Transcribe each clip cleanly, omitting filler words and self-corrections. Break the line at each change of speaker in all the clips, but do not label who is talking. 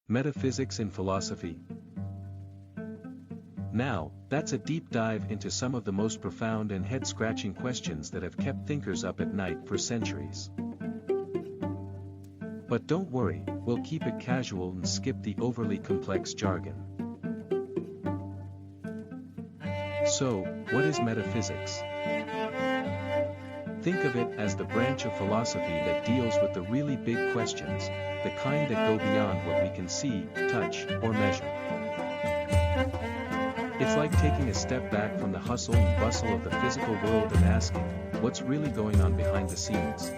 Metaphysics in philosophy. Now, that's a deep dive into some of the most profound and head-scratching questions that have kept thinkers up at night for centuries. But don't worry, we'll keep it casual and skip the overly complex jargon. So, what is metaphysics? Think of it as the branch of philosophy that deals with the really big questions, the kind that go beyond what we can see, touch, or measure. It's like taking a step back from the hustle and bustle of the physical world and asking, what's really going on behind the scenes?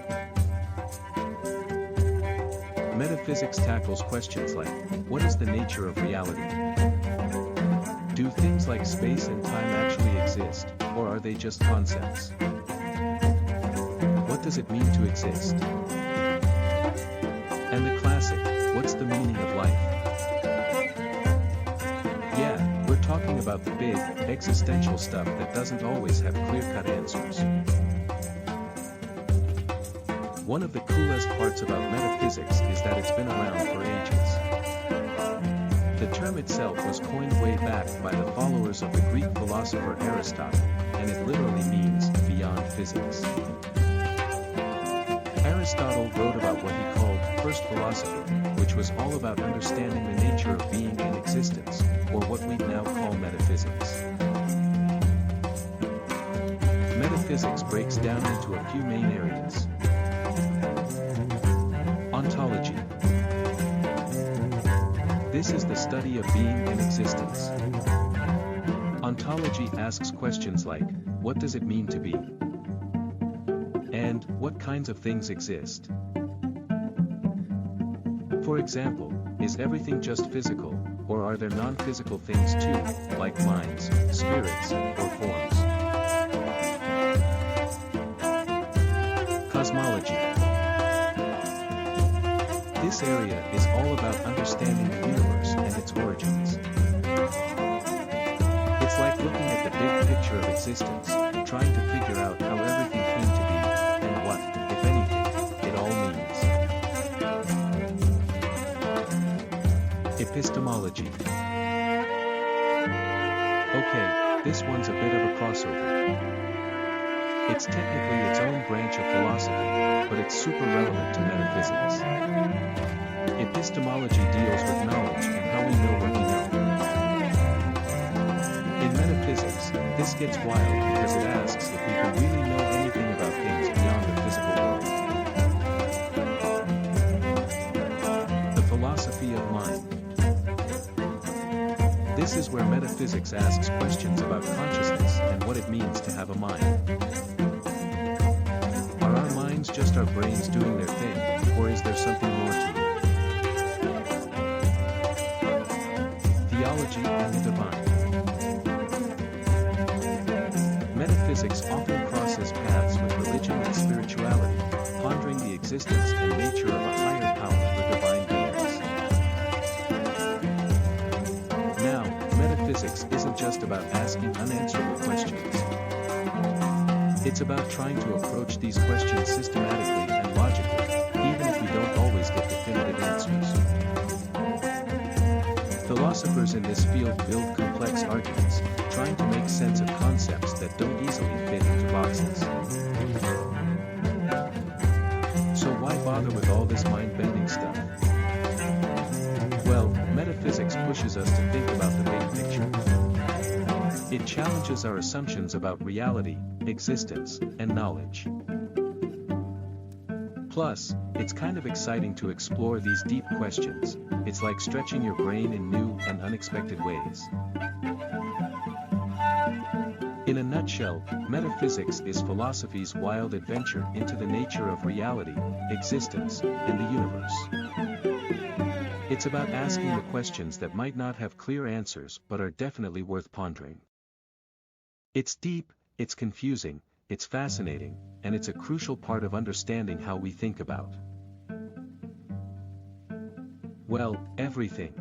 Metaphysics tackles questions like, what is the nature of reality? Do things like space and time actually exist, or are they just concepts? What does it mean to exist? And the classic, what's the meaning of life? Yeah, we're talking about the big, existential stuff that doesn't always have clear-cut answers. One of the coolest parts about metaphysics is that it's been around for ages. The term itself was coined way back by the followers of the Greek philosopher Aristotle, and it literally means beyond physics. Aristotle wrote about what he called first philosophy, which was all about understanding the nature of being and existence, or what we now call metaphysics. Metaphysics breaks down into a few main areas. Ontology. This is the study of being and existence. Ontology asks questions like, what does it mean to be? And, what kinds of things exist? For example, is everything just physical, or are there non-physical things too, like minds, spirits, or forms? Cosmology. This area is all about understanding the universe and its origins. It's like looking at the big picture of existence, trying to figure out how everything came to be, and what, if anything, it all means. Epistemology. Okay, this one's a bit of a crossover. It's technically its own branch of philosophy, but it's super relevant to metaphysics. Epistemology deals with knowledge and how we know what we know. In metaphysics, this gets wild because it asks if we can really know anything about things beyond the physical world. The philosophy of mind. This is where metaphysics asks questions about consciousness and what it means to have a mind. Are our minds just our brains doing their thing, or is there something more to it? Theology and the divine. Metaphysics often crosses paths with religion and spirituality, pondering the existence and nature of a higher power or divine beings. Now, metaphysics isn't just about asking unanswerable questions. It's about trying to approach these questions systematically and logically, even if we don't always get definitive answers. Philosophers in this field build complex arguments, trying to make sense of concepts that don't easily fit into boxes. So why bother with all this mind-bending stuff? Well, metaphysics pushes us to think about the big picture. It challenges our assumptions about reality, existence, and knowledge. Plus, it's kind of exciting to explore these deep questions. It's like stretching your brain in new and unexpected ways. In a nutshell, metaphysics is philosophy's wild adventure into the nature of reality, existence, and the universe. It's about asking the questions that might not have clear answers but are definitely worth pondering. It's deep, it's confusing, it's fascinating, and it's a crucial part of understanding how we think about, well, everything.